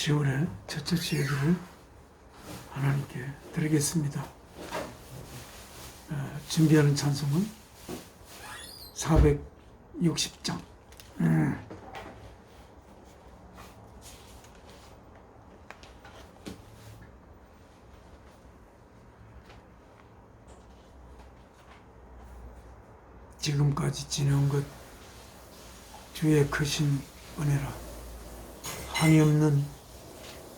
10월의 첫째 주 예배를 하나님께 드리겠습니다. 준비하는 찬송은 460장. 지금까지 지내온 것 주의 크신 은혜라. 한이 없는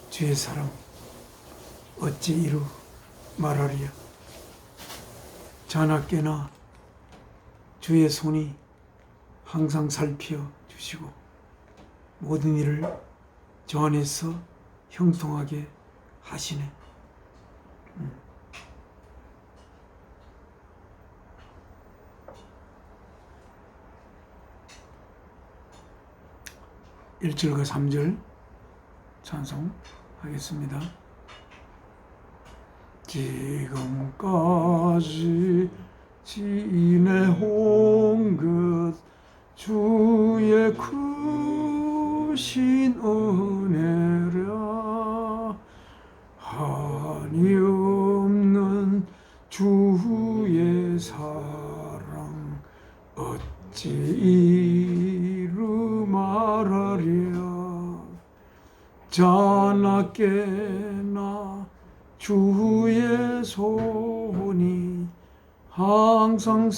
주의 사랑 어찌 이루 말하리야. 자나깨나 주의 손이 항상 살피어 주시고 모든 일을 저 안에서 형통하게 하시네. 1절과 3절 찬송하겠습니다. 지금까지 지내온 것 주의 크신 은혜라. 한이 없는 주의 사랑 어찌 이루 말하랴. 자나깨나 주의 손이 항상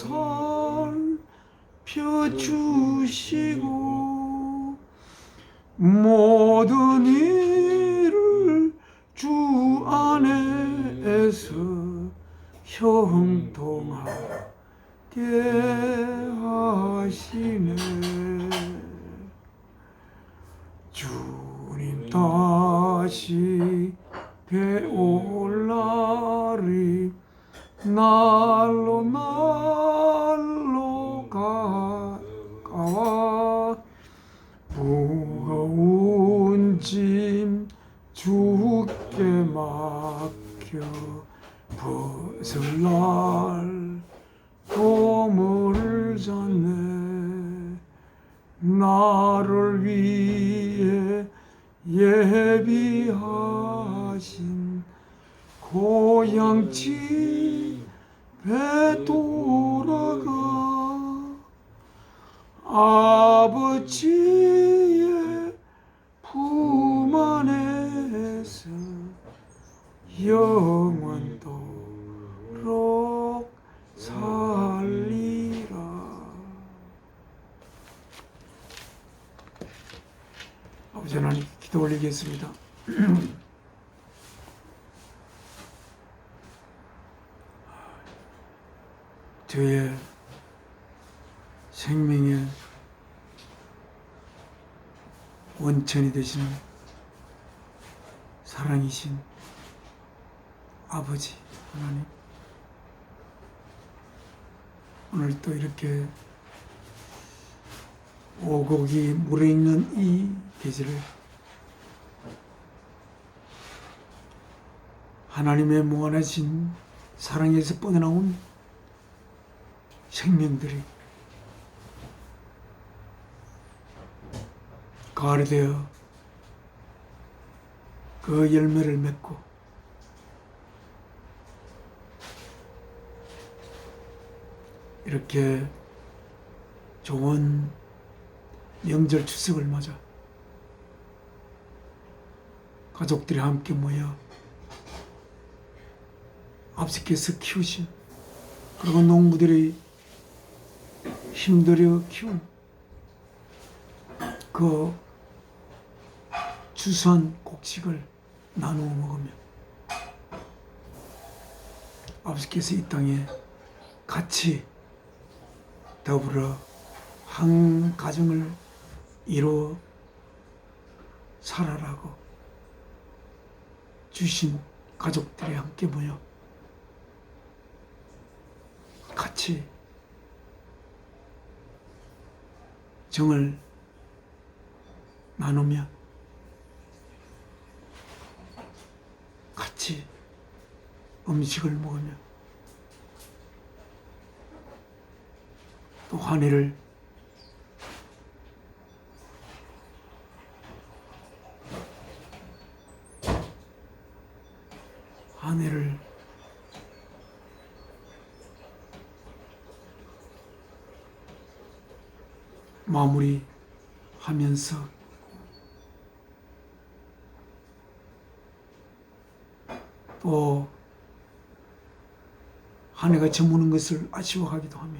살펴주시고 모든 일을 주 안에서 형통하게 하시네. 주님 다시 배올 날이 날로 가까워 무거운 짐 주께 맡겨 벗을 날 꿈을 잤네. 나를 위해 예비하신 고향 집에 돌아가 아버지의 품 안에서 영원토록 살리라. 아버지 하나님 기도 올리겠습니다. 저의 생명의 원천이 되시는 사랑이신 아버지 하나님, 오늘 또 이렇게 오곡이 물에 있는 이 계절에 하나님의 무한하신 사랑에서 뻗어나온 생명들이 가을이 되어 그 열매를 맺고 이렇게 좋은 명절 추석을 맞아 가족들이 함께 모여 앞서께서 키우신, 그리고 농부들이 힘들여 키운 그 주선 곡식을 나누어 먹으며 아버지께서 이 땅에 같이 더불어 한 가정을 이루어 살아라고 주신 가족들이 함께 모여 같이 정을 나누며 같이 음식을 먹으며 또 환희를 한 해를 마무리하면서 또 한 해가 저무는 것을 아쉬워하기도 하며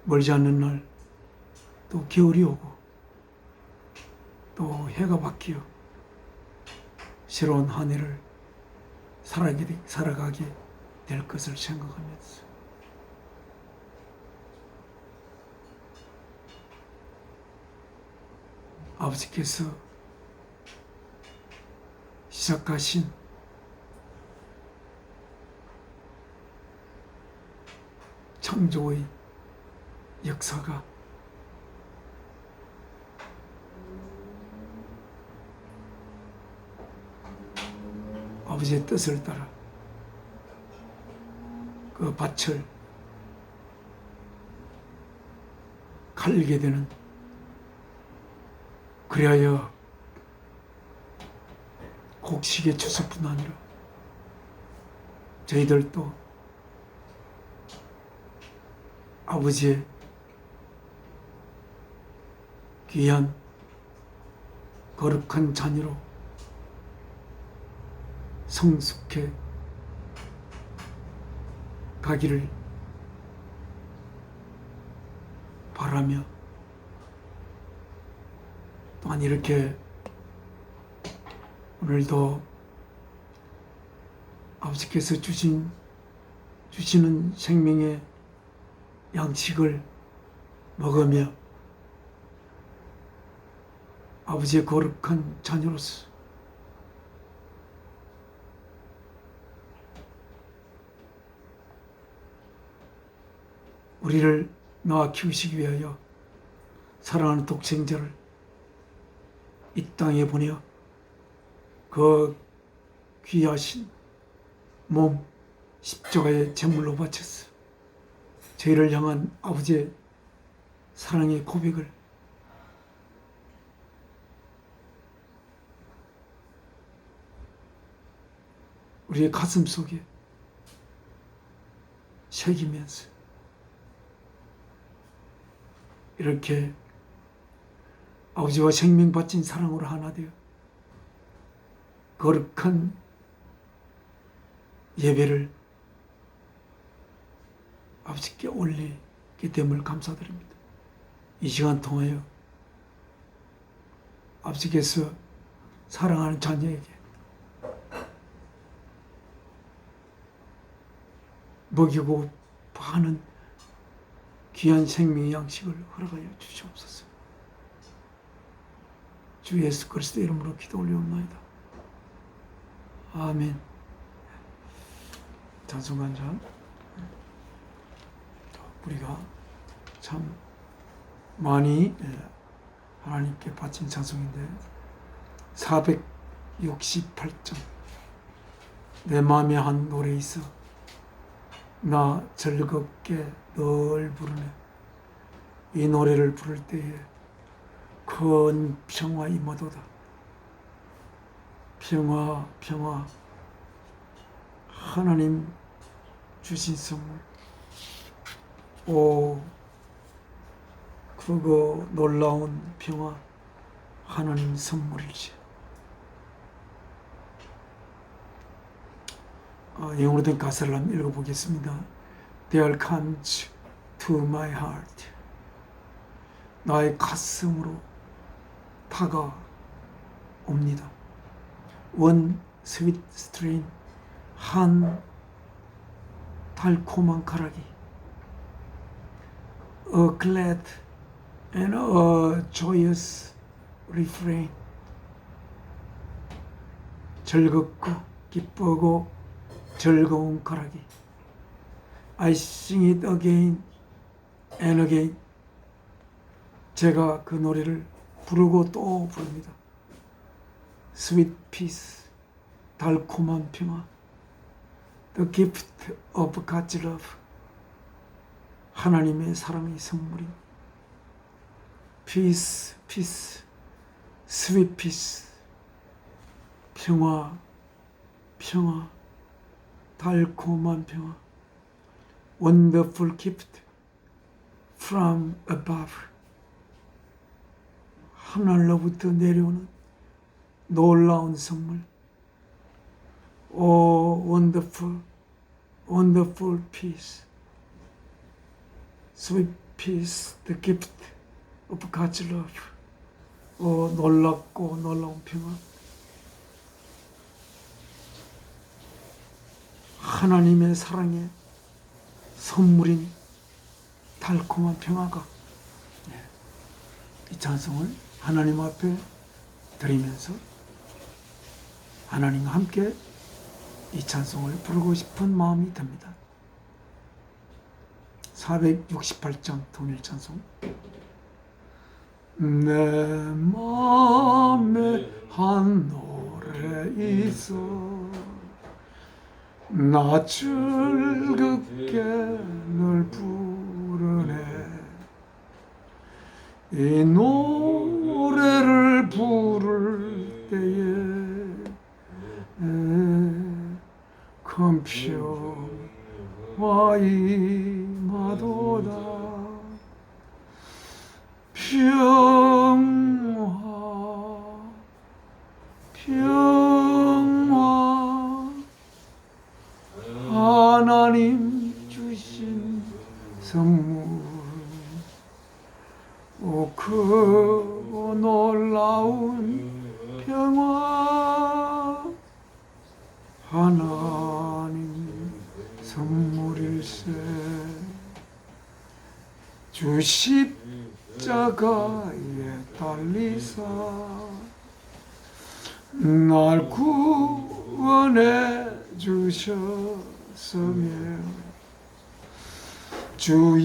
멀지 않는 날 또 겨울이 오고 또 해가 바뀌어 새로운 한 해를 살아가게 될 것을 생각하면서 아버지께서 시작하신 창조의 역사가 아버지의 뜻을 따라 그 밭을 갈게 되는, 그리하여 곡식의 추수뿐 아니라 저희들도 아버지의 귀한 거룩한 자녀로 성숙해 가기를 바라며, 또한 이렇게 오늘도 아버지께서 주시는 생명의 양식을 먹으며 아버지의 거룩한 자녀로서 우리를 낳아 키우시기 위하여 사랑하는 독생자를 이 땅에 보내어 그 귀하신 몸 십자가의 제물로 바쳤어 저희를 향한 아버지의 사랑의 고백을 우리의 가슴 속에 새기면서 이렇게 아버지와 생명 바친 사랑으로 하나 되어 거룩한 예배를 아버지께 올리게 됨을 감사드립니다. 이 시간 통하여 아버지께서 사랑하는 자녀에게 먹이고 파는 귀한 생명의 양식을 허락하여 주시옵소서. 주 예수 그리스도 이름으로 기도 올리옵나이다. 아멘. 찬송간장, 우리가 참 많이 하나님께 바친 찬송인데 468점 내 마음에 한 노래 있어 나 즐겁게 늘 부르네. 이 노래를 부를 때에 큰 평화 임하도다. 평화, 평화. 하나님 주신 선물. 오, 그거 놀라운 평화. 하나님 선물이지. 영어로 된 가사를 한번 읽어보겠습니다. There comes to my heart. 나의 가슴으로 다가옵니다. One sweet strain. 한 달콤한 가락이. A glad and a joyous refrain. 즐겁고 기쁘고 즐거운 가락이. I sing it again and again. 제가 그 노래를 부르고 또 부릅니다. Sweet peace, 달콤한 평화. The gift of God's love. 하나님의 사랑의 선물인 peace, peace, sweet peace. 평화, 평화, 달콤한 평화. Wonderful gift from above. 하늘로부터 내려오는 놀라운 선물. Oh, wonderful, wonderful peace. Sweet peace, the gift of God's love. 놀랍고 놀라운 평화. 하나님의 사랑의 선물인 달콤한 평화가 이 찬송을 하나님 앞에 드리면서 하나님과 함께 이 찬송을 부르고 싶은 마음이 듭니다. 468장 통일찬송. 내 마음에 한 노래 있어 나 즐겁게 널 부르네. 이 노래를 부를 때에 큰 평화 임하도다. 평화, 평화, 하나님 주신 선물. 그 놀라운 평화, 하나님 선물일세. 주 십자가에 달리사 날 구원해 주셨으며 주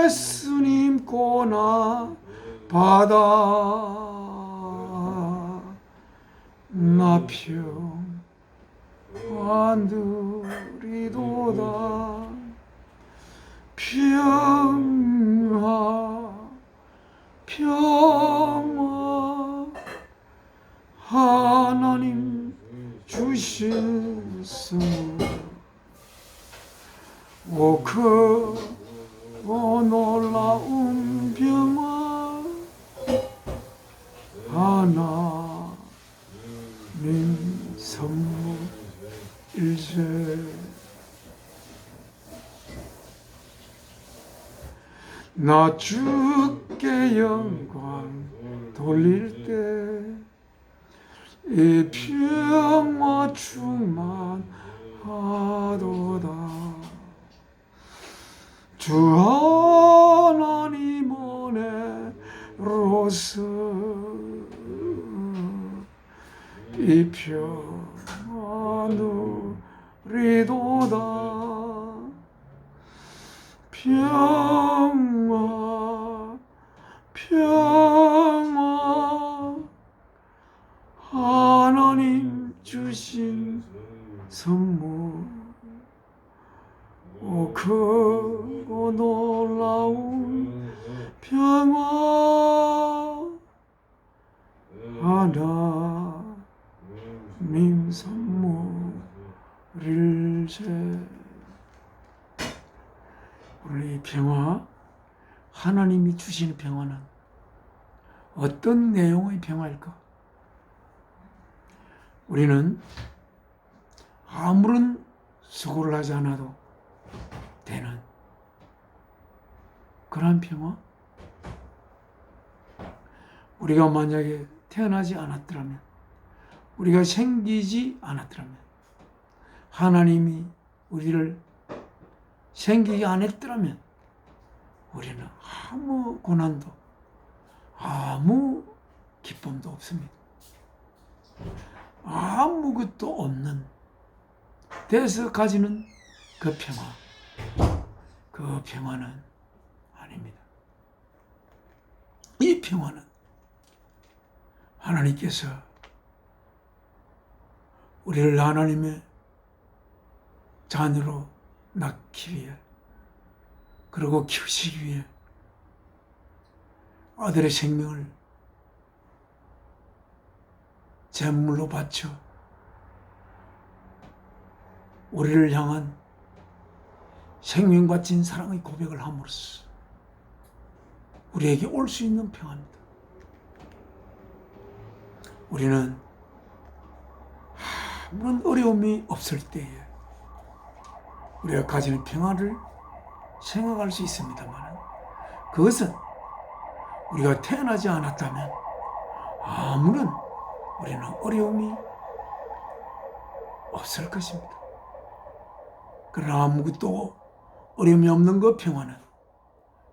예수님 고난 받아 나 평화 누리도다. 평화, 평화, 하나님 주신 선물. 그 놀라운 평화, 하나님 선물일세. 나 주께 영광 돌릴 때 이 평화 충만하도다. 주 하나님 은혜로서 이 평화 누리도다. 평화, 평화, 하나님 주신 선물. 크고 놀라운 평화, 하나님 선물일세. 오늘 이 평화, 하나님이 주시는 평화는 어떤 내용의 평화일까? 우리는 아무런 수고를 하지 않아도 되는 그런 평화? 우리가 만약에 태어나지 않았더라면, 우리가 생기지 않았더라면, 하나님이 우리를 생기지 않았더라면 우리는 아무 고난도 아무 기쁨도 없습니다. 아무것도 없는 데서 가지는 그 평화, 그 평화는 아닙니다. 이 평화는 하나님께서 우리를 하나님의 자녀로 낳기 위해, 그리고 키우시기 위해 아들의 생명을 제물로 바쳐 우리를 향한 생명과 진 사랑의 고백을 함으로써 우리에게 올 수 있는 평화입니다. 우리는 아무런 어려움이 없을 때에 우리가 가지는 평화를 생각할 수 있습니다만, 그것은 우리가 태어나지 않았다면 아무런 우리는 어려움이 없을 것입니다. 그러나 아무것도 어려움이 없는 그 평화는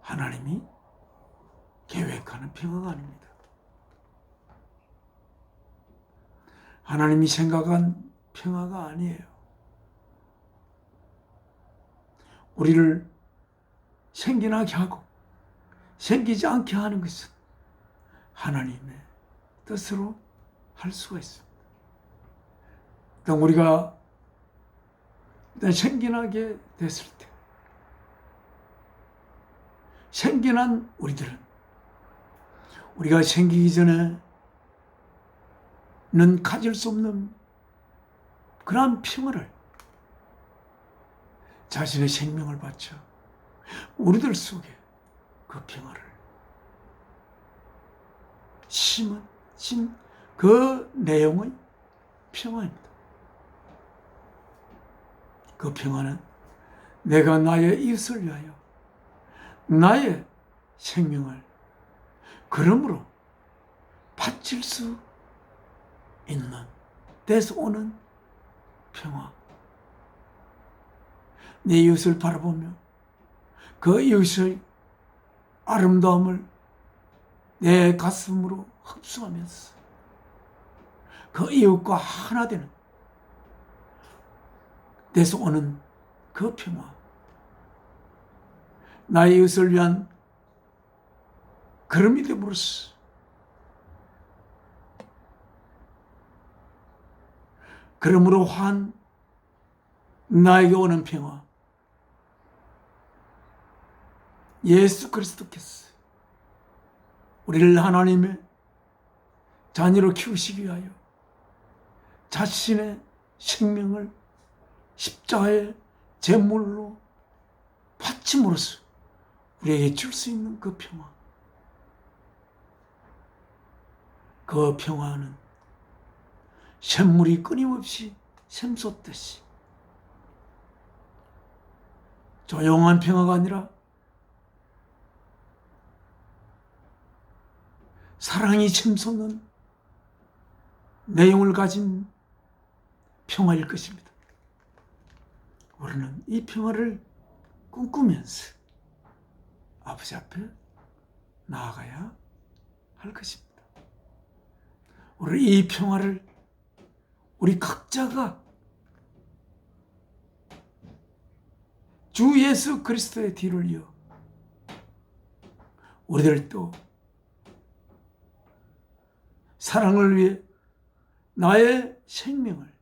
하나님이 계획하는 평화가 아닙니다. 하나님이 생각한 평화가 아니에요. 우리를 생겨나게 하고 생기지 않게 하는 것은 하나님의 뜻으로 할 수가 있습니다. 일단 우리가 생겨나게 됐을 때, 생겨난 우리들은 우리가 생기기 전에는 가질 수 없는 그러한 평화를, 자신의 생명을 바쳐 우리들 속에 그 평화를 심은 그 내용의 평화입니다. 그 평화는 내가 나의 이웃을 위하여 나의 생명을 그러므로 바칠 수 있는 데서 오는 평화. 내 이웃을 바라보며 그 이웃의 아름다움을 내 가슴으로 흡수하면서 그 이웃과 하나 되는 데서 오는 그 평화. 나의 이웃을 위한 그런 믿음으로써 그러므로 한 나에게 오는 평화. 예수 그리스도께서 우리를 하나님의 자녀로 키우시기 위하여 자신의 생명을 십자가의 제물로 바침으로써 우리에게 줄 수 있는 그 평화. 그 평화는 샘물이 끊임없이 샘솟듯이 조용한 평화가 아니라 사랑이 샘솟는 내용을 가진 평화일 것입니다. 우리는 이 평화를 꿈꾸면서 아버지 앞에 나아가야 할 것입니다. 우리 이 평화를 우리 각자가 주 예수 그리스도의 뒤를 이어 우리들도 사랑을 위해 나의 생명을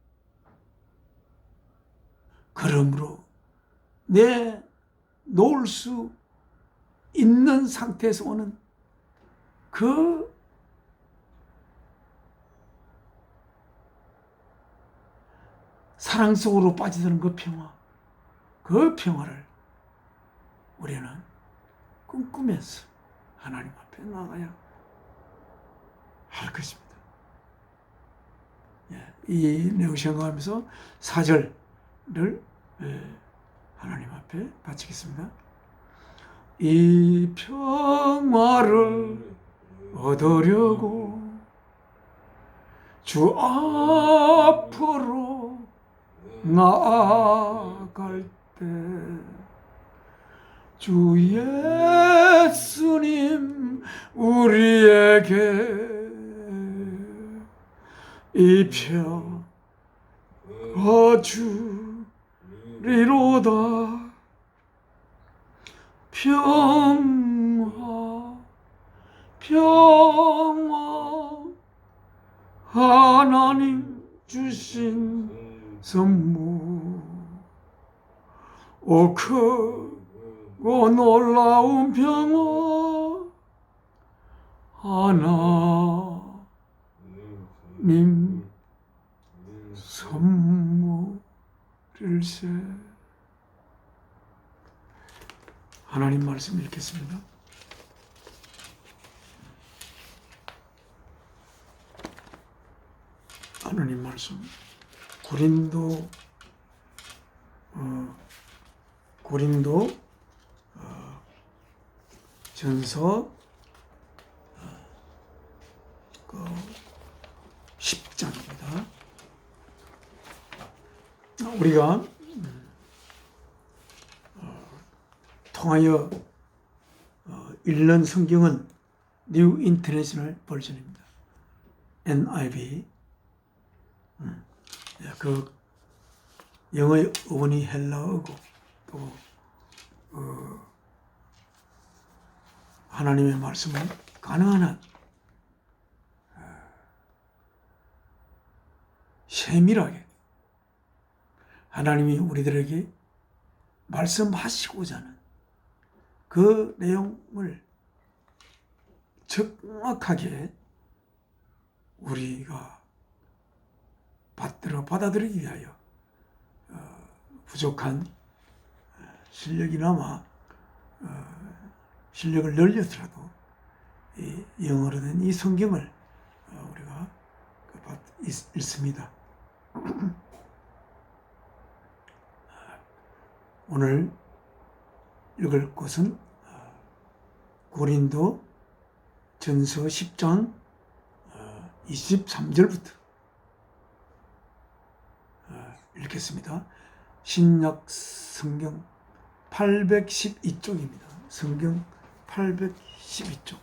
그러므로 내 놓을 수 있는 상태에서 오는 그 사랑 속으로 빠지드는 그 평화, 그 평화를 우리는 꿈꾸면서 하나님 앞에 나가야 할 것입니다. 이 내용 생각하면서 4절을 하나님 앞에 바치겠습니다. 이 평화를 얻으려고 주 앞으로 나아갈 때 주 예수님 우리에게 이 평화 주리로다. 평화 하나님 주신 선물, 오 크고 놀라운 평화 하나님 선물일세. 하나님 말씀 읽겠습니다. 하나님 말씀 고린도 전서 10장입니다. 우리가 통하여 읽는 성경은 뉴 인터내셔널 버전입니다. NIV. 그 영어의 어원이 헬라어고 또 하나님의 말씀은 가능한 한 세밀하게 하나님이 우리들에게 말씀하시고자 하는 그 내용을 정확하게 우리가 받아들이기 위하여 부족한 실력이나마 실력을 늘려서라도 이 영어로 된 이 성경을 우리가 읽습니다. 오늘 읽을 곳은 고린도 전서 10장 23절부터 읽겠습니다. 신약 성경 812쪽입니다. 성경 812쪽.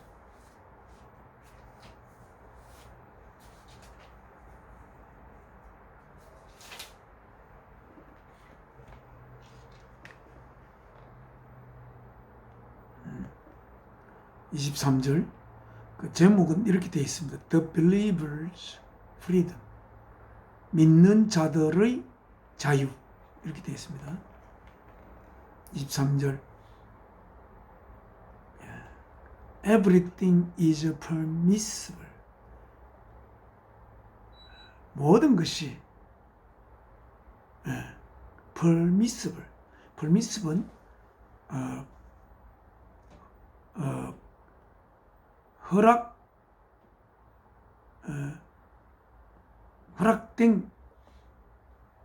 (23절) 23절 그 제목은 이렇게 되어 있습니다. The Believer's Freedom. 믿는 자들의 자유. 이렇게 되어 있습니다. 23절 Everything is permissible. 모든 것이 permissible. permissible은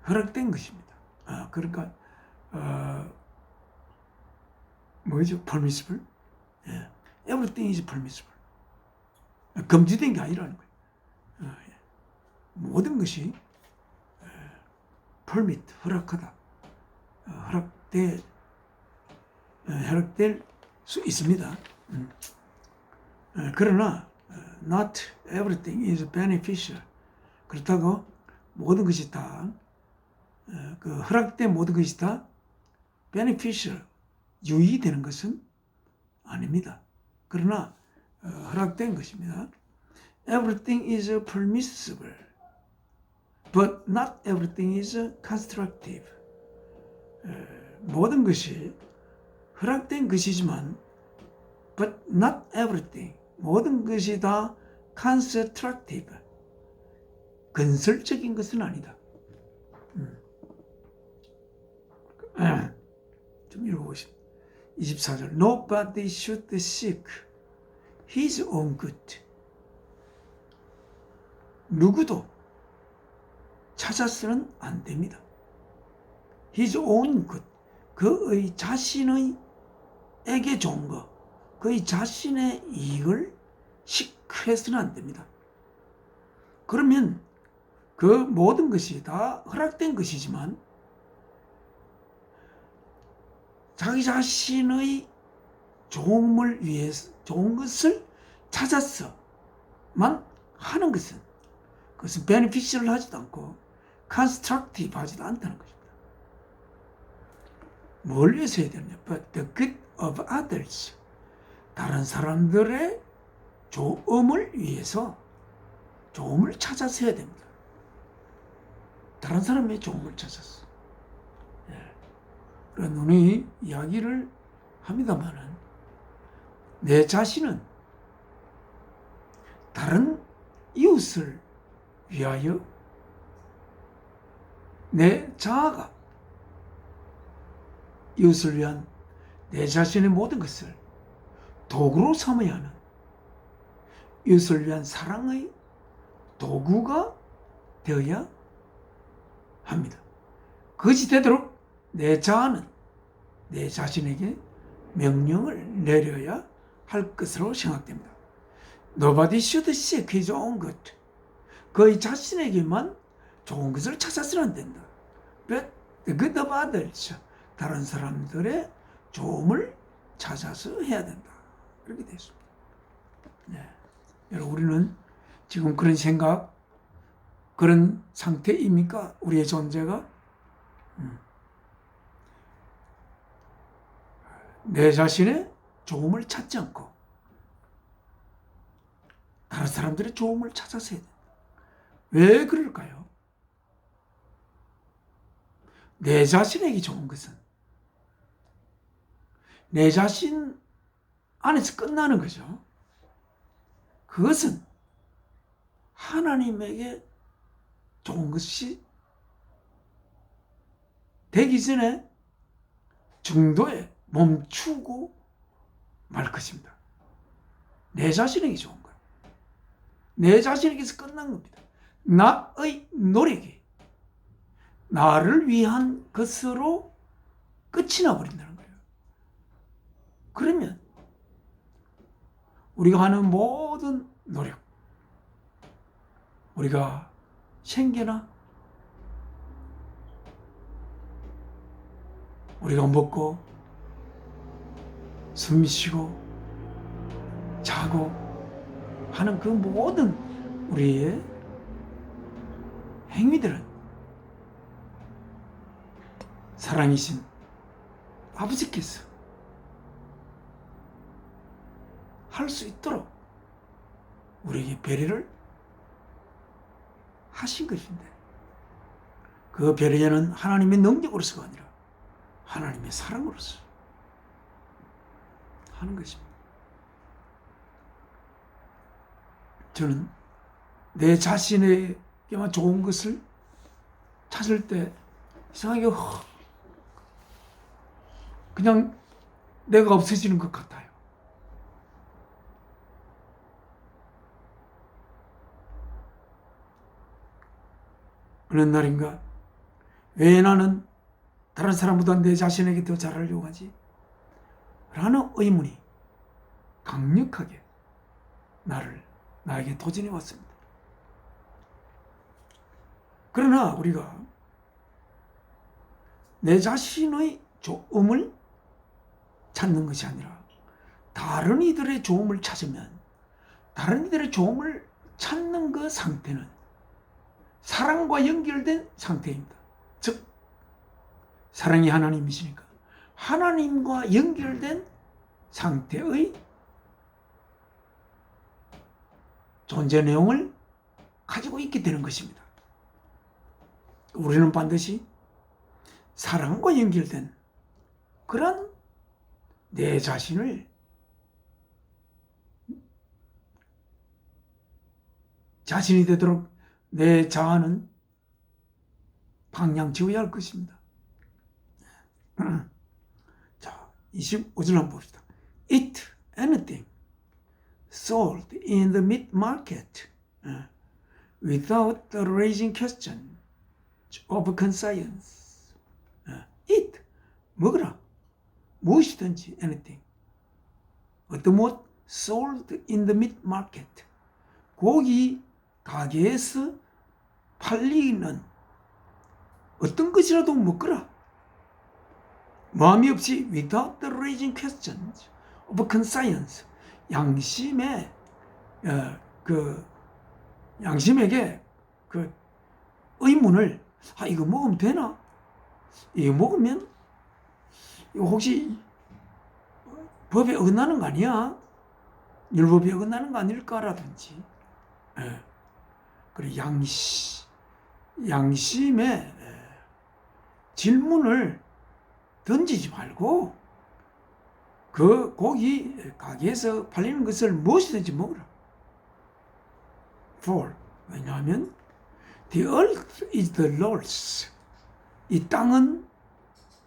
허락된 것입니다. 그러니까 뭐죠? permissible. Everything is permissible. 금지된 게 아니라는 거예요. 모든 것이 permit, 허락하다. 허락될 수 있습니다. 그러나 not everything is beneficial. 그렇다고 모든 것이 다 그 허락된 모든 것이 다 beneficial, 유익되는 것은 아닙니다. 그러나 허락된 것입니다. Everything is permissible, but not everything is constructive. 모든 것이 허락된 것이지만 but not everything, 모든 것이 다 constructive, 건설적인 것은 아니다. 좀 읽어보십시오. 24절 Nobody should seek his own good. 누구도 찾아서는 안 됩니다. His own good. 그의 자신의 에게 좋은 것, 그의 자신의 이익을 시크해서는 안 됩니다. 그러면 그 모든 것이 다 허락된 것이지만 자기 자신의 좋음을 위해서 좋은 것을 찾아서만 하는 것은 그것은 베네피셜 하지도 않고 컨스트럭티브 하지도 않다는 것입니다. 뭘 위해서 해야 되느냐? But the good of others. 다른 사람들의 좋음을 위해서 좋음을 찾아서 해야 됩니다. 다른 사람의 좋음을 찾아서. 그런 눈이 이야기를 합니다만은 내 자신은 다른 이웃을 위하여 내 자아가 이웃을 위한 내 자신의 모든 것을 도구로 삼아야 하는, 이웃을 위한 사랑의 도구가 되어야 합니다. 그것이 되도록 내 자아는 내 자신에게 명령을 내려야 할 것으로 생각됩니다. Nobody should seek his own good. 그의 자신에게만 좋은 것을 찾아서는 안 된다. But the good of others. 다른 사람들의 좋음을 찾아서 해야 된다. 그렇게 되어 있습니다. 네. 여러분, 우리는 지금 그런 생각, 그런 상태입니까? 우리의 존재가? 내 자신의 좋음을 찾지 않고 다른 사람들의 좋음을 찾아서 해야 된다. 왜 그럴까요? 내 자신에게 좋은 것은 내 자신 안에서 끝나는 거죠. 그것은 하나님에게 좋은 것이 되기 전에 중도에 멈추고 말 것입니다. 내 자신에게 좋은 거예요. 내 자신에게서 끝난 겁니다. 나의 노력이 나를 위한 것으로 끝이 나버린다는 거예요. 그러면 우리가 하는 모든 노력, 우리가 생계나 우리가 먹고 숨쉬고 자고 하는 그 모든 우리의 행위들은 사랑이신 아버지께서 할 수 있도록 우리에게 배려를 하신 것인데, 그 배려는 하나님의 능력으로서가 아니라 하나님의 사랑으로서 하는 것입니다. 저는 내 자신에게만 좋은 것을 찾을 때 이상하게 그냥 내가 없어지는 것 같아요. 어느 날인가 왜 나는 다른 사람보다 내 자신에게 더 잘하려고 하지? 라는 의문이 강력하게 나에게 도전해 왔습니다. 그러나 우리가 내 자신의 좋음을 찾는 것이 아니라 다른 이들의 좋음을 찾으면, 다른 이들의 좋음을 찾는 그 상태는 사랑과 연결된 상태입니다. 즉, 사랑이 하나님이시니까 하나님과 연결된 상태의 존재 내용을 가지고 있게 되는 것입니다. 우리는 반드시 사랑과 연결된 그런 내 자신을 자신이 되도록 내 자아는 방향 지어야 할 것입니다. 자, 25절 한번 봅시다. Eat anything sold in the meat market without the raising question of conscience. Eat, 먹으라. 무엇이든지, anything. 어떤 무엇? sold in the meat market. 고기 가게에서 팔리는 어떤 것이라도 먹거라. 마음이 없이 without the raising questions of conscience. 양심에게 그 의문을, 이거 먹으면 되나? 이거 먹으면 이거 혹시 법에 어긋나는 거 아니야? 율법에 어긋나는 거 아닐까라든지. 그리고 양심의 질문을 던지지 말고 그 고기 가게에서 팔리는 것을 무엇이든지 먹으라. For, 왜냐하면 the earth is the Lord's 이 땅은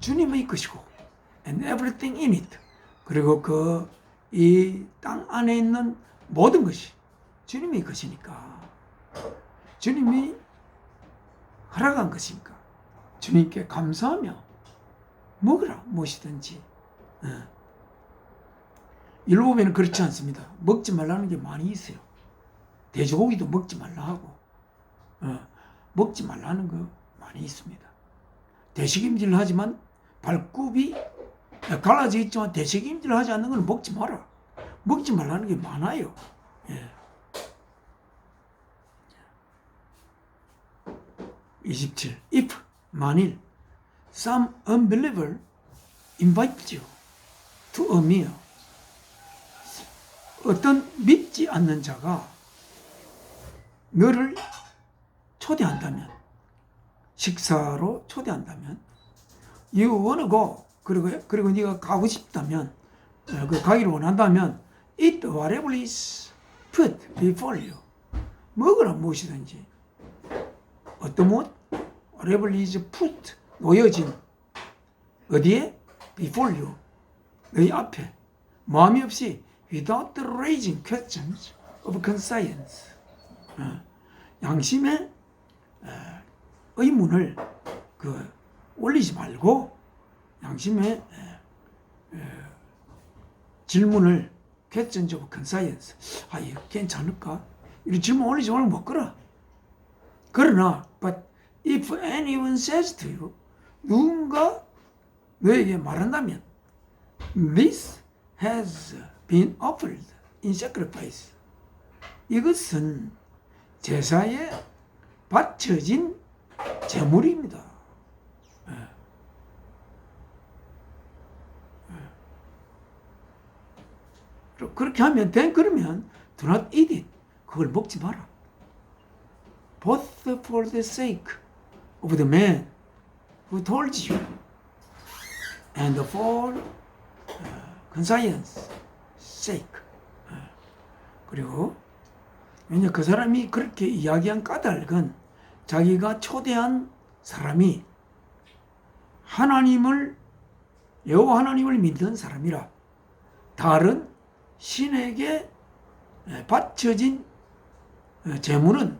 주님의 것이고 and everything in it. 그리고 이 땅 안에 있는 모든 것이 주님의 것이니까, 주님이 허락한 것이니까 주님께 감사하며 먹으라, 무엇이든지. 일로 보면 그렇지 않습니다. 먹지 말라는 게 많이 있어요. 돼지고기도 먹지 말라 하고, 먹지 말라는 거 많이 있습니다. 대식임질을 하지만 발굽이 갈라져 있지만 대식임질을 하지 않는 건 먹지 마라. 먹지 말라는 게 많아요. 예. 27. If 만일 some unbeliever invites you to a meal, 어떤 믿지 않는 자가 너를 초대한다면, 식사로 초대한다면, you wanna go, 그리고 네가 가고 싶다면, 가기를 원한다면, eat whatever is put before you. 먹으라, 무엇이든지. 어떤 무엇? whatever is put, 놓여진, 어디에? before you, 너희 앞에. 마음이 없이 without raising questions of conscience. 양심의 의문을 올리지 말고, 양심의 질문을 questions of conscience. 이거 괜찮을까? 이런 질문 올리지 말고 먹거라. 그러나 but if anyone says to you, 누군가 너에게 말한다면, this has been offered in sacrifice. 이것은 제사에 바쳐진 제물입니다. 그렇게 하면 그러면 do not eat it. 그걸 먹지 마라. Both for the sake of the man who told you and for conscience sake. 그리고 왜냐, 그 사람이 그렇게 이야기한 까닭은 자기가 초대한 사람이 여호와 하나님을 믿는 사람이라 다른 신에게 바쳐진 제물은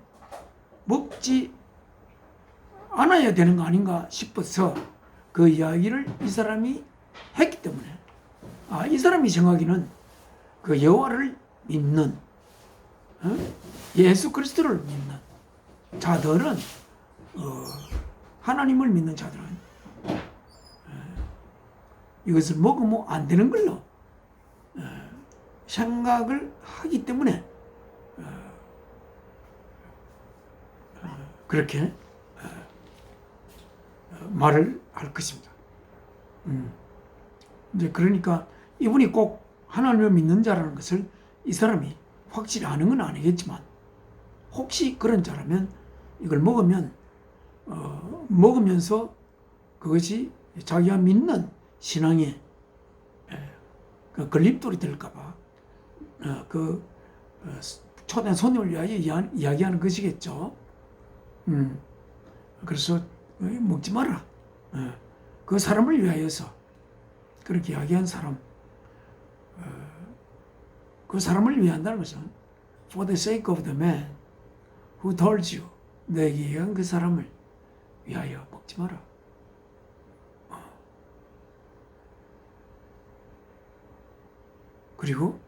먹지 않아야 되는 거 아닌가 싶어서 그 이야기를 이 사람이 했기 때문에, 이 사람이 정하기는 그 여호와를 믿는, 예수 그리스도를 믿는 자들은, 하나님을 믿는 자들은 이것을 먹으면 안 되는 걸로 생각을 하기 때문에 그렇게 말을 할 것입니다. 이제 그러니까 이분이 꼭 하나님을 믿는 자라는 것을 이 사람이 확실히 아는 건 아니겠지만, 혹시 그런 자라면 이걸 먹으면서 그것이 자기가 믿는 신앙에 걸림돌이 될까봐 초대한 손님을 위하여 이야기하는 것이겠죠. 그래서 먹지 마라. 그 사람을 위하여서 그렇게 이야기한 사람, 그 사람을 위한다는 것은 for the sake of the man who told you, 내게 얘기한 그 사람을 위하여 먹지 마라. 그리고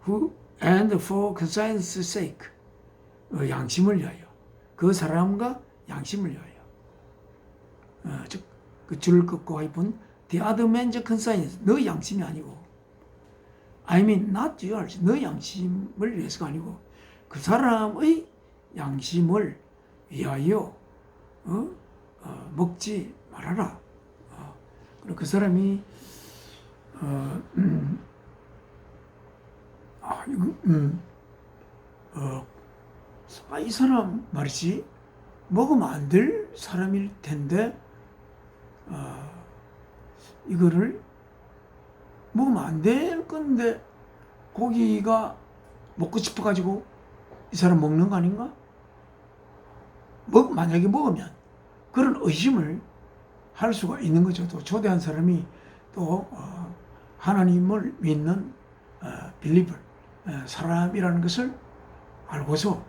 who and for conscience sake, 양심을 위하여, 그 사람과 양심을 위하여, 즉 그 줄을 긋고 하여분 the other man's conscience, 너 양심이 아니고, I mean not yours, 너 양심을 위해서가 아니고 그 사람의 양심을 위하여 먹지 말아라. 그리고 그 사람이 이 사람 말이지 먹으면 안 될 사람일 텐데 이거를 먹으면 안 될 건데 고기가 먹고 싶어가지고 이 사람 먹는 거 아닌가? 만약에 먹으면 그런 의심을 할 수가 있는 거죠. 또 초대한 사람이 또 하나님을 믿는 빌리블 사람이라는 것을 알고서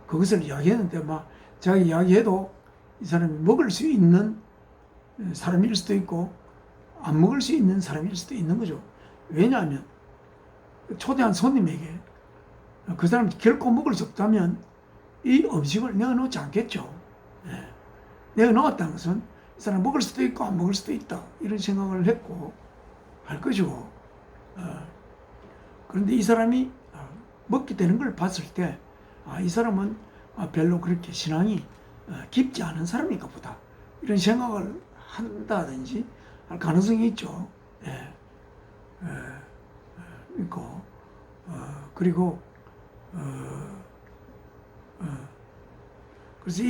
그것을 이야기했는데 막 자기 이야기해도 이 사람이 먹을 수 있는 사람일 수도 있고 안 먹을 수 있는 사람일 수도 있는 거죠. 왜냐하면 초대한 손님에게 그 사람이 결코 먹을 수 없다면 이 음식을 내어놓지 않겠죠. 내어놓았다는 것은 이 사람 먹을 수도 있고 안 먹을 수도 있다 이런 생각을 했고 할 것이고 그런데 이 사람이 먹게 되는 걸 봤을 때 이 사람은 별로 그렇게 신앙이 깊지 않은 사람인가 보다 이런 생각을 한다든지 할 가능성이 있죠. 있고 그리고 그래서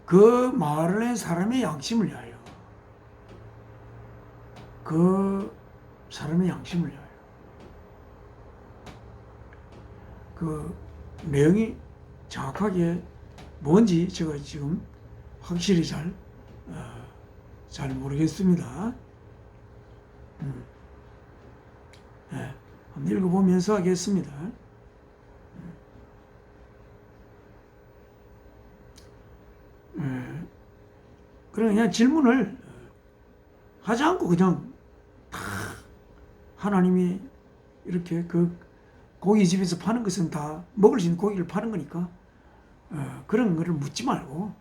그 말을 한 사람의 양심을 위하여 그 사람의 양심을 위하여 그 내용이 정확하게 뭔지 제가 지금 확실히 잘 모르겠습니다. 한번 읽어보면서 하겠습니다. 그냥 질문을 하지 않고 그냥 다 하나님이 이렇게 그 고깃집에서 파는 것은 다 먹을 수 있는 고기를 파는 거니까 그런 거를 묻지 말고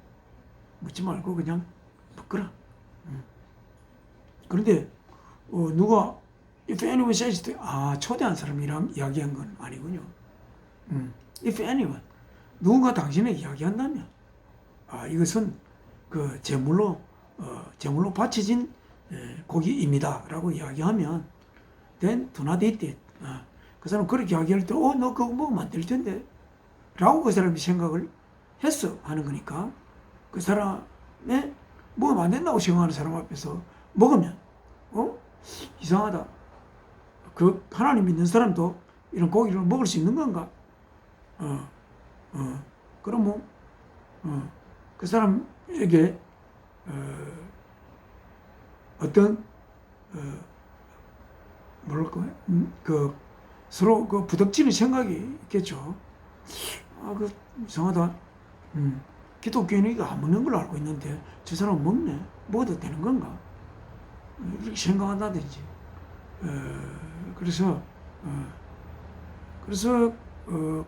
그냥 먹거라. 그런데 누가 if anyone says to 초대한 사람이랑 이야기한 건 아니군요. if anyone 누군가 당신에게 이야기한다면 이것은 그 제물로 바쳐진 고기입니다라고 이야기하면 then do not eat it. 그 사람 그렇게 이야기할 때 너 그거 먹으면 안 될 텐데 라고 그 사람이 생각을 했어 하는 거니까 그 사람의 먹으면 안 된다고 생각하는 사람 앞에서 먹으면 이상하다. 그 하나님 믿는 사람도 이런 고기를 먹을 수 있는 건가? 그럼 그 사람에게 어떤 뭐랄까 그 서로 그 부닥치는 생각이 있겠죠. 그 이상하다. 기독교인이 이거 안 먹는 걸로 알고 있는데 저 사람은 먹네. 먹어도 되는 건가? 이렇게 생각한다든지. 그래서 그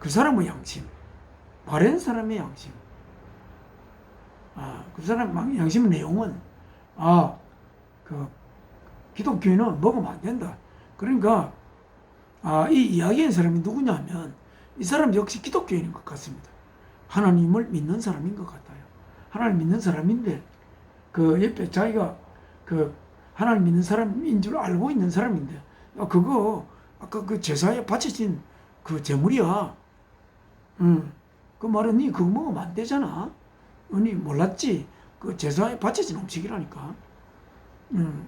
사람의 양심, 바른 사람의 양심. 그 사람 양심 내용은 그 기독교인은 먹으면 안 된다. 그러니까 이 이야기한 사람이 누구냐면 이 사람 역시 기독교인인 것 같습니다. 하나님을 믿는 사람인 것 같아요. 하나님 믿는 사람인데 그 옆에 자기가 그 하나님 믿는 사람인 줄 알고 있는 사람인데 그거 아까 그 제사에 바쳐진 그 제물이야. 그 말은 니 그거 먹으면 안 되잖아. 니 몰랐지? 그 제사에 바쳐진 음식이라니까.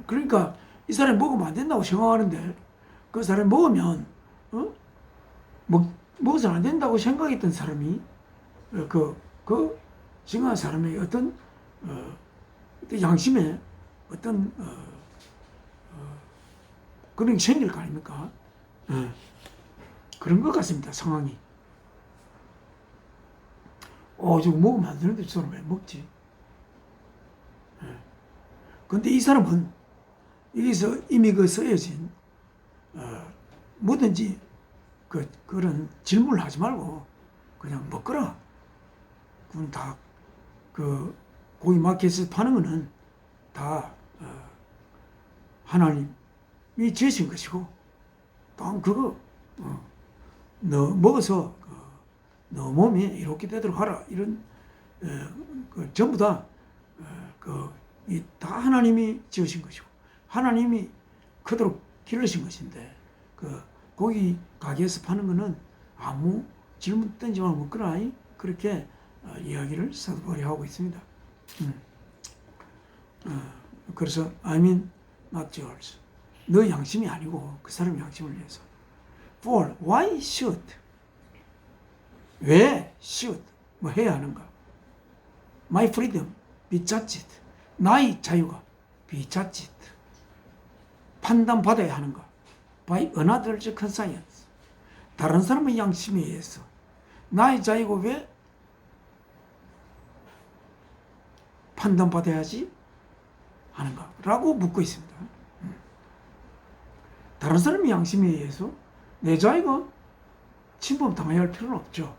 그러니까 이 사람이 먹으면 안 된다고 생각하는데 그 사람이 먹으면 먹어서는 안 된다고 생각했던 사람이 그 생각한 사람의 어떤 양심에 어떤 그런 게 생길 거 아닙니까? 그런 것 같습니다. 상황이. 저거 먹으면 안 되는데 저 사람 왜 먹지? 근데 이 사람은 여기서 이미 그 쓰여진 뭐든지 그런 질문을 하지 말고 그냥 먹거라. 그건 다 그 고기 마켓에서 파는 거는 다 하나님이 지으신 것이고 또 그거 너 먹어서 너 몸이 이렇게 되도록 하라. 이런 전부 다 다 하나님이 지으신 것이고 하나님이 그토록 기르신 것인데 그 고기 가게에서 파는 거는 아무 질문 던지 말고 먹거라. 그렇게 이야기를 사도 바울이 하고 있습니다. 그래서 I mean not yours. 너 양심이 아니고 그 사람 양심을 위해서. for, why should, 왜 should, 뭐 해야 하는가? My freedom be judged, 나의 자유가 be judged, 판단받아야 하는가? by another's conscience, 다른 사람의 양심에 의해서 나의 자유가 왜 판단받아야지 하는가? 라고 묻고 있습니다. 다른 사람의 양심에 의해서 내 자유가 침범당해야 할 필요는 없죠.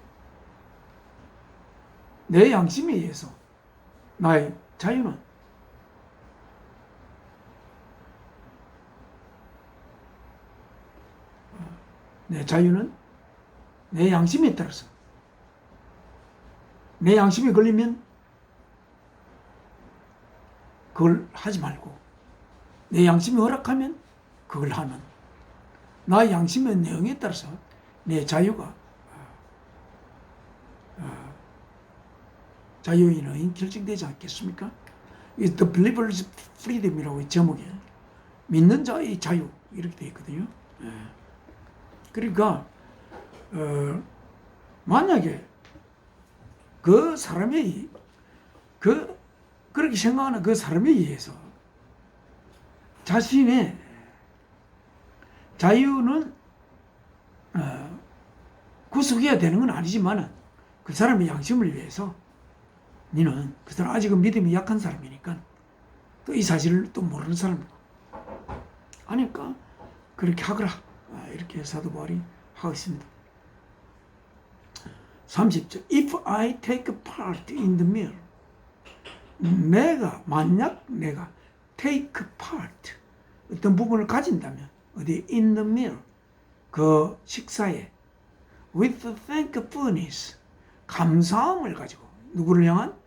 내 양심에 의해서 나의 자유는 내 양심에 따라서, 내 양심에 걸리면 그걸 하지 말고 내 양심이 허락하면 그걸 하는, 나의 양심의 내용에 따라서 내 자유가 자유인의 결정되지 않겠습니까? 이 The Believer's Freedom이라고 제목에 믿는 자의 자유 이렇게 되어 있거든요. 그러니까 만약에 그 사람이 그렇게 생각하는 그 사람에 의해서 자신의 자유는 구속해야 되는 건 아니지만 그 사람의 양심을 위해서 너는 그 사람 아직은 믿음이 약한 사람이니까 또 이 사실을 또 모르는 사람 하니까 그렇게 하거라, 이렇게 사도 바울이 하고 있습니다. 30절 If I take part in the meal, 만약 내가 take part, 어떤 부분을 가진다면 어디 in the meal, 그 식사에 with thankfulness, 감사함을 가지고 누구를 향한?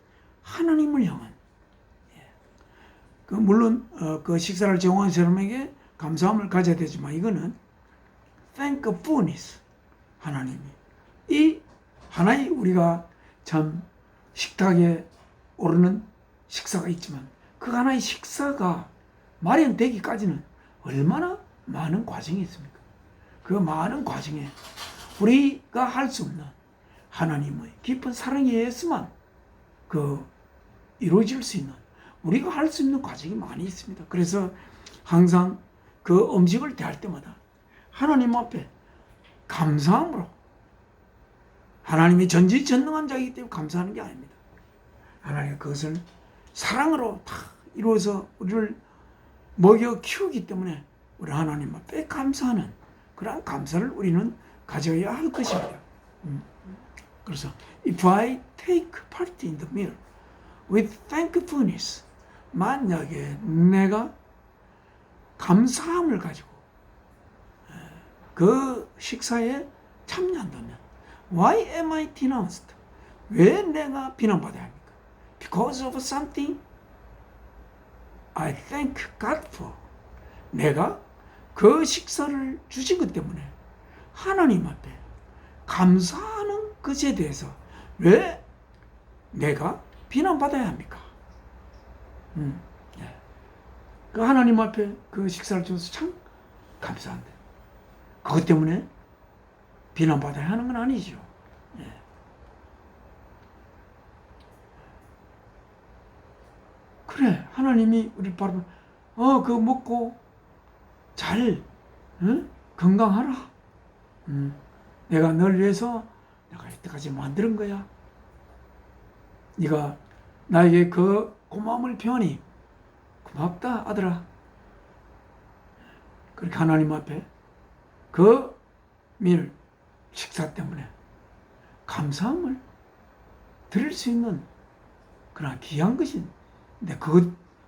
하나님을 향한. 물론 그 식사를 제공한 사람에게 감사함을 가져야 되지만 이거는 thankfulness, 하나님이 이 하나의 우리가 참 식탁에 오르는 식사가 있지만 그 하나의 식사가 마련되기까지는 얼마나 많은 과정이 있습니까? 그 많은 과정에 우리가 할 수 없는 하나님의 깊은 사랑에 의해서만 이루어질 수 있는, 우리가 할 수 있는 과정이 많이 있습니다. 그래서 항상 그 음식을 대할 때마다 하나님 앞에 감사함으로, 하나님이 전지전능한 자이기 때문에 감사하는 게 아닙니다. 하나님이 그것을 사랑으로 다 이루어서 우리를 먹여 키우기 때문에 우리 하나님 앞에 감사하는 그러한 감사를 우리는 가져야 할 것입니다. 그래서 If I take part in the meal with thankfulness, 만약에 내가 감사함을 가지고 그 식사에 참여한다면 Why am I denounced? 왜 내가 비난받아야 합니까? Because of something I thank God for. 내가 그 식사를 주신 것 때문에 하나님 앞에 감사하는 것에 대해서 왜 내가 비난받아야 합니까? 그 하나님 앞에 그 식사를 줘서 참 감사한데 그것 때문에 비난받아야 하는 건 아니죠. 그래, 하나님이 우리 바로 그거 먹고 잘 건강하라. 내가 널 위해서 내가 이때까지 만드는 거야. 네가 나에게 그 고마움을 표하니 고맙다 아들아. 그렇게 하나님 앞에 그 식사 때문에 감사함을 드릴 수 있는 그런 귀한 것인. 근데 그거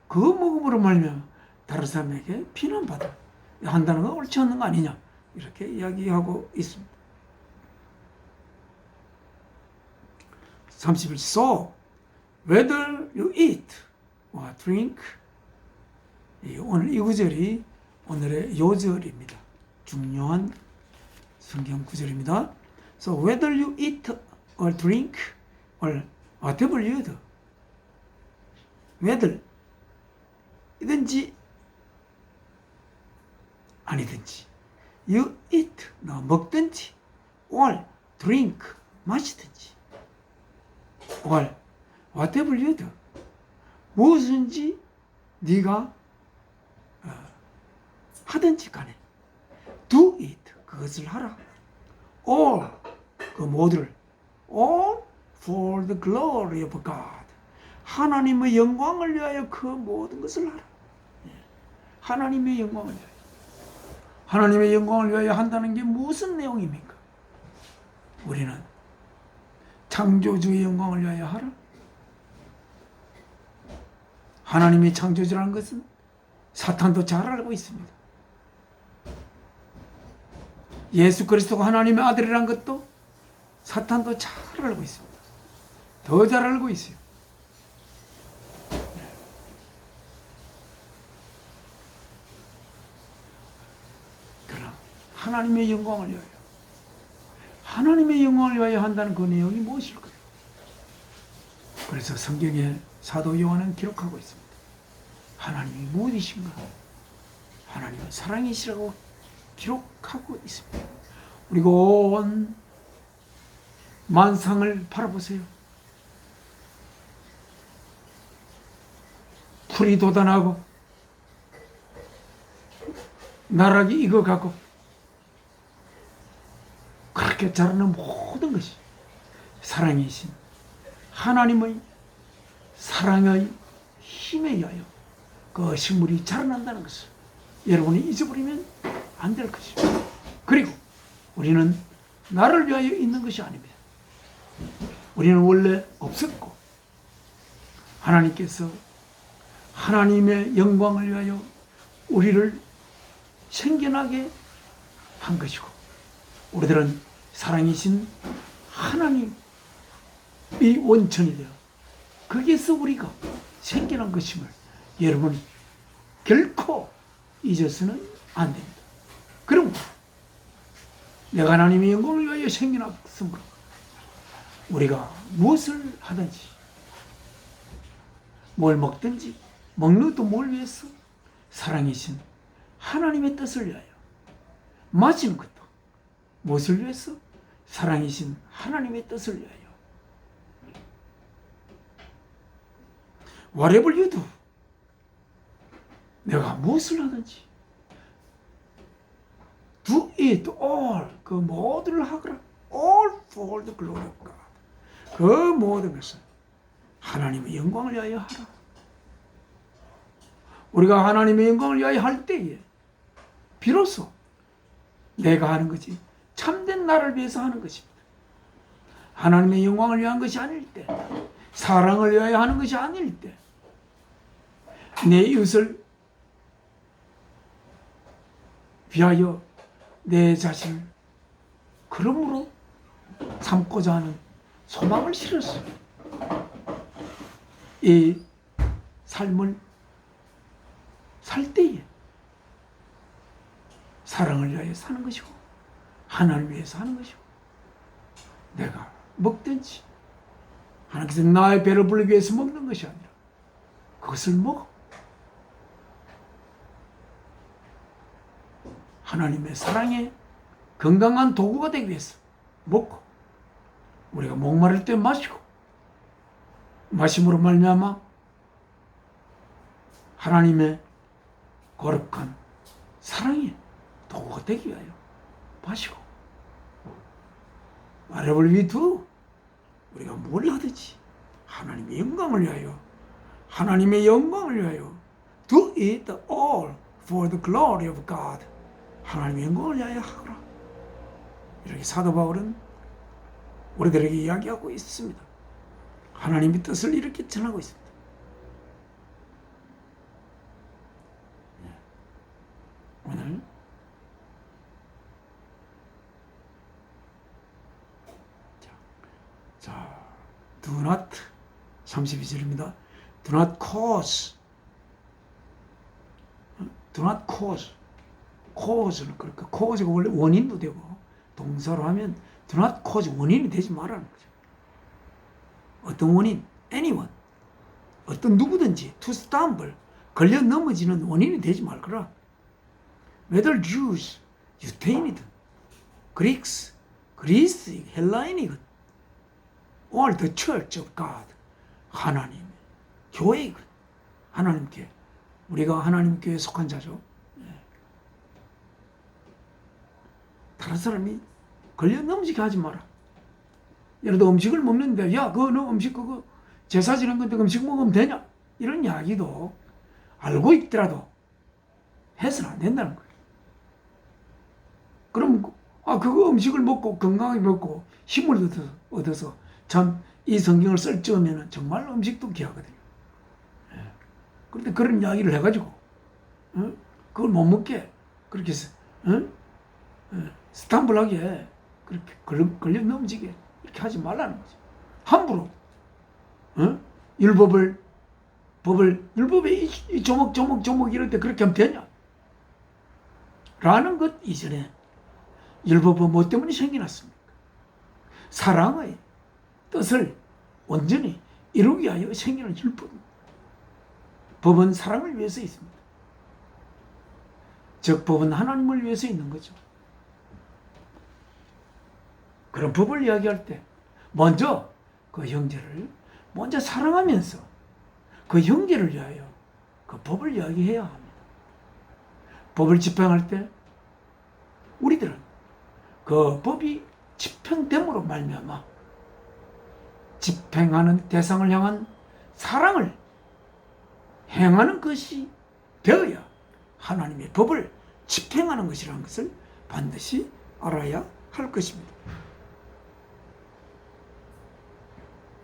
먹음으로 말면 다른 사람에게 비난받아 한다는 건 옳지 않는 거 아니냐, 이렇게 이야기하고 있습니다. 31. So whether you eat or drink, 오늘 이 구절이 오늘의 요절입니다. 중요한 성경 구절입니다. So whether you eat or drink or whatever you do, whether 이든지 아니든지, you eat 너 먹든지 or drink 마시든지 or whatever you do 무엇인지 네가 하든지 간에 do it 그것을 하라. all 그 모두를 all for the glory of God 하나님의 영광을 위하여 그 모든 것을 하라. 하나님의 영광을 위하여. 하나님의 영광을 위하여 한다는 게 무슨 내용입니까? 우리는 창조주의 영광을 위하여 하라. 하나님이 창조주라는 것은 사탄도 잘 알고 있습니다. 예수 그리스도가 하나님의 아들이라는 것도 사탄도 잘 알고 있습니다. 더 잘 알고 있어요. 그러나 하나님의 영광을 위하여 하나님의 영광을 위하여 한다는 그 내용이 무엇일까요? 그래서 성경에 사도 요한은 기록하고 있습니다. 하나님이 무엇이신가? 하나님은 사랑이시라고 기록하고 있습니다. 그리고 온 만상을 바라보세요. 풀이 돋아나고 나락이 익어가고 그렇게 자라는 모든 것이 사랑이신 하나님의 사랑의 힘에 의하여 그 식물이 자라난다는 것을 여러분이 잊어버리면 안 될 것입니다. 그리고 우리는 나를 위하여 있는 것이 아닙니다. 우리는 원래 없었고 하나님께서 하나님의 영광을 위하여 우리를 생겨나게 한 것이고 우리들은 사랑이신 하나님이 원천이 되어 거기에서 우리가 생겨난 것임을 여러분이 결코 잊어서는 안 됩니다. 그럼 내가 하나님의 영광을 위하여 생겨났으므로 우리가 무엇을 하든지 뭘 먹든지 먹는 것도 뭘 위해서 사랑이신 하나님의 뜻을 위하여 마시는 것도 무엇을 위해서 사랑이신 하나님의 뜻을 위하여 whatever you do 내가 무엇을 하든지 do it all 그 모두를 하거라 all for the glory of God 그 모든 것을 하나님의 영광을 위하여 하라. 우리가 하나님의 영광을 위하여 할 때에 비로소 내가 하는 것이 참된 나를 위해서 하는 것입니다. 하나님의 영광을 위한 것이 아닐 때 사랑을 위하여 하는 것이 아닐 때 내 이웃을 위하여 내 자신을 그러므로 삼고자 하는 소망을 실었어요. 이 삶을 살 때에 사랑을 위하여 사는 것이고 하나님을 위해서 하는 것이고 내가 먹든지 하나님께서 나의 배를 부르기 위해서 먹는 것이 아니라 그것을 먹어 하나님의 사랑에 건강한 도구가 되기 위해서 먹고 우리가 목마를 때 마시고 마심으로 말미암아 하나님의 거룩한 사랑의 도구가 되기 위하여 마시고 whatever we do 우리가 뭘 하든지 하나님의 영광을 위하여 하나님의 영광을 위하여 do it all for the glory of God 하나님의 영광을 위하여 하거라. 이렇게 사도 바울은 우리들에게 이야기하고 있습니다. 하나님의 뜻을 이렇게 전하고 있습니다. 오늘 자, do not 32절입니다. do not cause do not cause cause는 그러니까 cause가 원래 원인도 되고 동사로 하면 do not cause 원인이 되지 말라는 거죠. 어떤 원인, anyone, 어떤 누구든지 to stumble, 걸려 넘어지는 원인이 되지 말거라. whether Jews, 유태인이든 그리스, 헬라인이거든. All the church of God. 하나님, 교회이거든. 하나님 교회. 우리가 하나님 교회에 속한 자죠. 다른 사람이 걸려 넘치게 하지 마라. 예를 들어 음식을 먹는데, 야, 너 음식 그거 제사 지는 건데 음식 먹으면 되냐? 이런 이야기도 알고 있더라도 해서는 안 된다는 거예요. 그럼 그거 음식을 먹고 건강하게 먹고 힘을 얻어서 참 이 성경을 쓸 적이면 정말 음식도 귀하거든요. 그런데 그런 이야기를 해가지고 그걸 못 먹게 그렇게 해서 스탬블하게 그렇게 걸려 넘지게 이렇게 하지 말라는 거죠. 함부로 율법에 이 조목 이럴 때 그렇게 하면 되냐? 라는 것 이전에 율법은 뭐 때문에 생겨났습니까? 사랑의 뜻을 온전히 이루기 위하여 생기는 율법입니다. 법은 사랑을 위해서 있습니다. 즉 법은 하나님을 위해서 있는 거죠. 그런 법을 이야기할 때 먼저 그 형제를 먼저 사랑하면서 그 형제를 위하여 그 법을 이야기해야 합니다. 법을 집행할 때 우리들은 그 법이 집행됨으로 말미암아 집행하는 대상을 향한 사랑을 행하는 것이 되어야 하나님의 법을 집행하는 것이라는 것을 반드시 알아야 할 것입니다.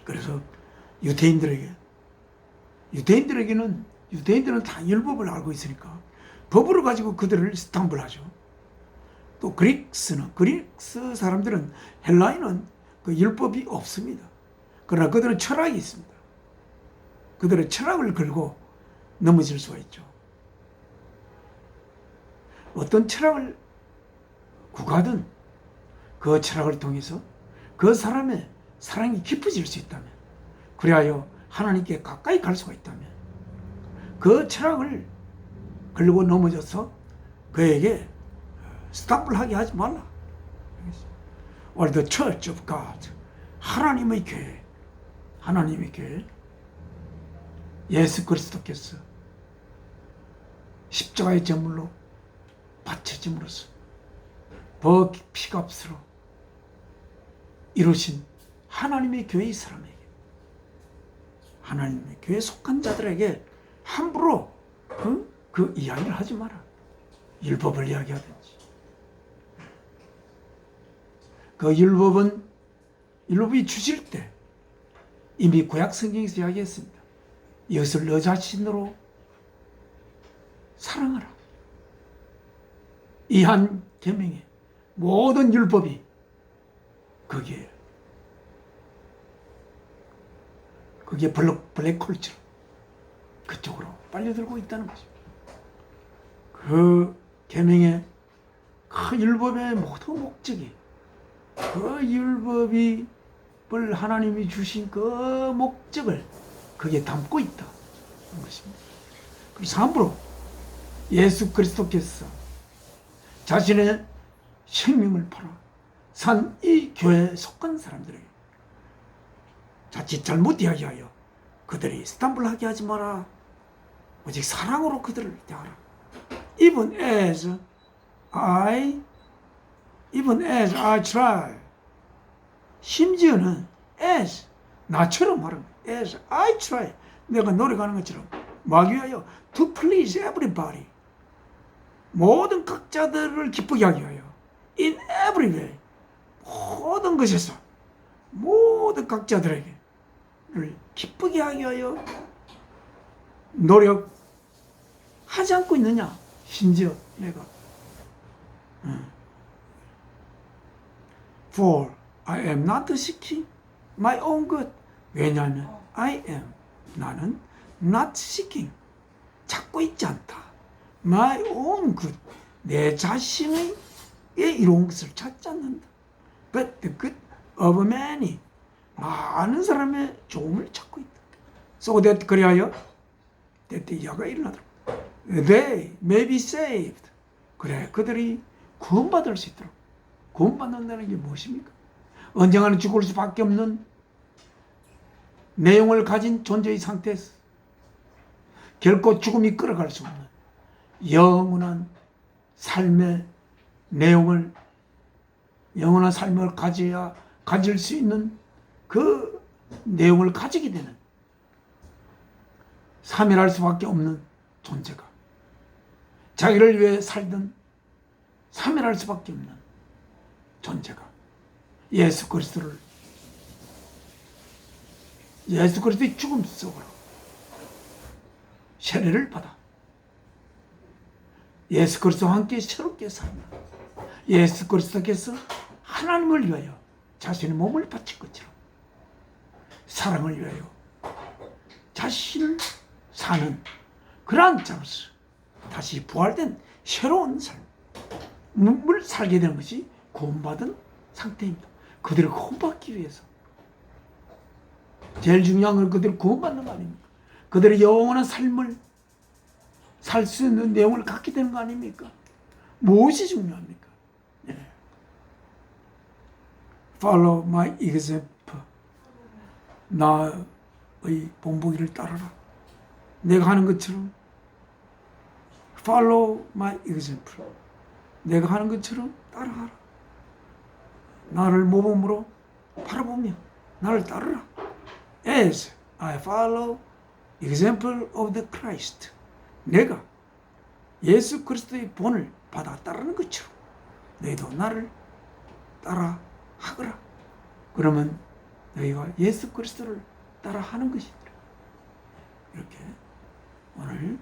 그래서 유대인들은 다 율법을 알고 있으니까 법으로 가지고 그들을 스탬블하죠. 또 그리스 사람들은 헬라인은 그 율법이 없습니다. 그러나 그들은 철학이 있습니다. 그들은 철학을 걸고 넘어질 수가 있죠. 어떤 철학을 구가든 그 철학을 통해서 그 사람의 사랑이 깊어질 수 있다면, 그리하여 하나님께 가까이 갈 수가 있다면 그 철학을 걸고 넘어져서 그에게 스탬블하게 하지 말라. Or the church of God. 하나님의 교회. 예수 그리스도께서 십자가의 제물로 바쳐짐으로써 피값으로 이루신 하나님의 교회의 사람에게, 하나님의 교회에 속한 자들에게 함부로 그 이야기를 하지 마라. 율법을 이야기하든지. 그 율법이 주실 때 이미 구약 성경에서 이야기했습니다. 이것을 너 자신으로 사랑하라. 이 한 계명의 모든 율법이 거기에 블랙홀처럼 그쪽으로 빨려들고 있다는 것입니다. 그 계명의 그 율법의 모든 목적이 그 율법을 하나님이 주신 그 목적을 거기에 담고 있다는 것입니다. 그래서 함부로 예수 그리스도께서 자신의 생명을 팔아 산 이 교회에 속한 사람들에게 자칫 잘못 이야기하여 그들이 스탬블하게 하지 마라. 오직 사랑으로 그들을 대하라. Even as I try. 심지어는 as 나처럼 말하는 거예요. As I try. 내가 노력하는 것처럼 막기 위하여 to please everybody. 모든 각자들을 기쁘게 하기 위하여 in every way. 모든 것에서 모든 각자들에게 기쁘게 하기 위하여 노력하지 않고 있느냐? 심지어 내가 For I am not seeking my own good. 왜냐하면 나는 not seeking, 찾고 있지 않다. My own good, 내 자신의 이로운 것을 찾지 않는다. But the good of many, 많은 사람의 좋음을 찾고 있다. So that 그리하여 that 이하가 일어나더라. They may be saved. 그래, 그들이 구원받을 수 있도록 구원받는다는 게 무엇입니까? 언젠가는 죽을 수밖에 없는 내용을 가진 존재의 상태에서 결코 죽음이 끌어갈 수 없는 영원한 삶의 내용을, 영원한 삶을 가질 수 있는 그 내용을 가지게 되는, 사멸할 수밖에 없는 존재가, 자기를 위해 살던 사멸할 수밖에 없는 존재가 예수 그리스도의 죽음 속으로 세례를 받아 예수 그리스도와 함께 새롭게 산다. 예수 그리스도께서 하나님을 위하여 자신의 몸을 바친 것처럼 사랑을 위하여 자신을 사는 그러한 자로서 다시 부활된 새로운 삶을 살게 되는 것이 구원받은 상태입니다. 그들을 구원받기 위해서 제일 중요한 건 그들을 구원받는 거 아닙니까? 그들의 영원한 삶을 살 수 있는 내용을 갖게 되는 거 아닙니까? 무엇이 중요합니까? 네. Follow my example. 나의 본보기를 따라라. 내가 하는 것처럼 Follow my example. 내가 하는 것처럼 따라하라. 나를 모범으로 바라보며 나를 따르라. As I follow example of the Christ. 내가 예수 그리스도의 본을 받아 따르는 것처럼 너희도 나를 따라하거라. 그러면 너희가 예수 그리스도를 따라하는 것이다. 이렇게 오늘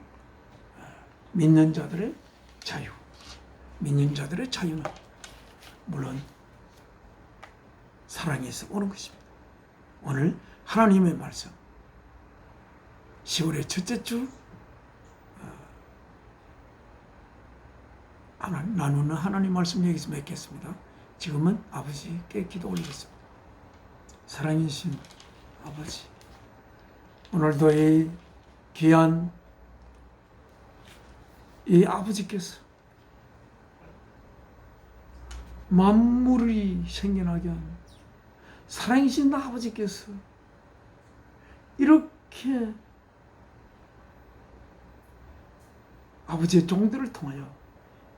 믿는 자들의 자유, 믿는 자들의 자유는 물론 사랑에서 오는 것입니다. 오늘 하나님의 말씀 10월의 첫째 주 나누는 하나님 말씀 여기서 맺겠습니다. 지금은 아버지께 기도 올리겠습니다. 사랑이신 아버지, 오늘도 이 귀한 이 아버지께서 만물이 생겨나게 하는 사랑이신 아버지께서 이렇게 아버지의 종들을 통하여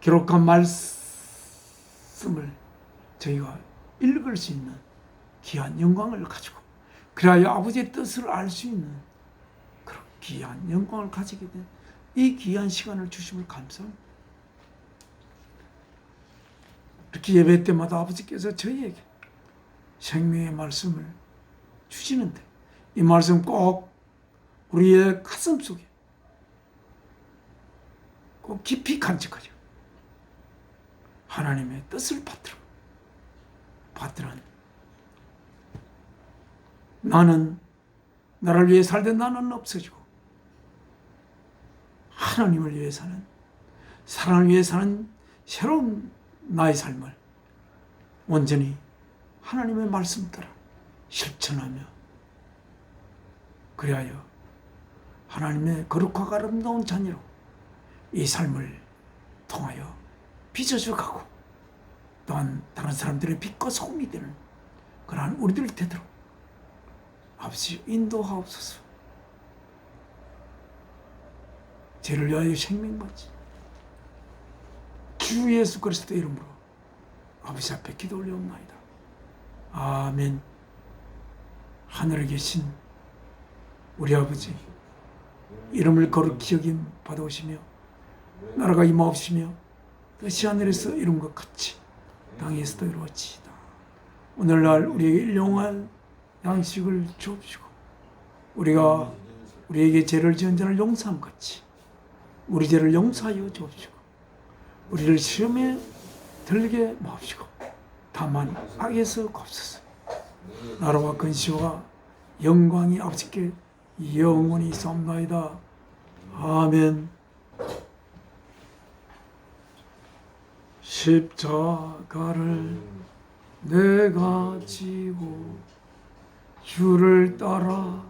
기록한 말씀을 저희가 읽을 수 있는 귀한 영광을 가지고, 그래야 아버지의 뜻을 알 수 있는 그런 귀한 영광을 가지게 된 이 귀한 시간을 주심을 감사합니다. 이렇게 예배 때마다 아버지께서 저희에게 생명의 말씀을 주시는데 이 말씀 꼭 우리의 가슴 속에 꼭 깊이 간직하여 하나님의 뜻을 받들은 나를 위해 살던 나는 없어지고 하나님을 위해 사는, 사랑을 위해 사는 새로운 나의 삶을 온전히 하나님의 말씀 따라 실천하며, 그리하여 하나님의 거룩하고 아름다운 자녀로 이 삶을 통하여 빚어져 가고 또한 다른 사람들의 빛과 소금이 되는 그러한 우리들 되도록 아버지 인도하옵소서. 죄를 위하여 생명받지 주 예수 그리스도 이름으로 아버지 앞에 기도 올려옵나이다. 아멘. 하늘에 계신 우리 아버지, 이름을 거룩히 여김 받아오시며 나라가 임하옵시며 뜻이 하늘에서 이룬 것 같이 땅에서도 이루어지이다. 오늘날 우리에게 일용할 양식을 주옵시고 우리가 우리에게 죄를 지은 자를 용서함 같이 우리 죄를 용서하여 주옵시고 우리를 시험에 들게 마옵시고 다만 악에서 곱소서. 나라와 근시와 영광이 아버지께 영원히 있사옵나이다. 아멘. 십자가를 내가 지고 주를 따라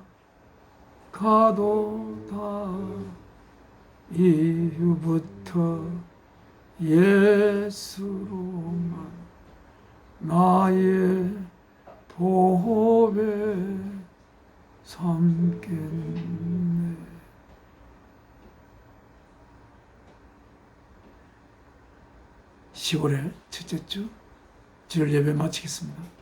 가도다. 이후부터 예수로만 나의 보배 삼겠네. 10월의 첫째 주 주일 예배 마치겠습니다.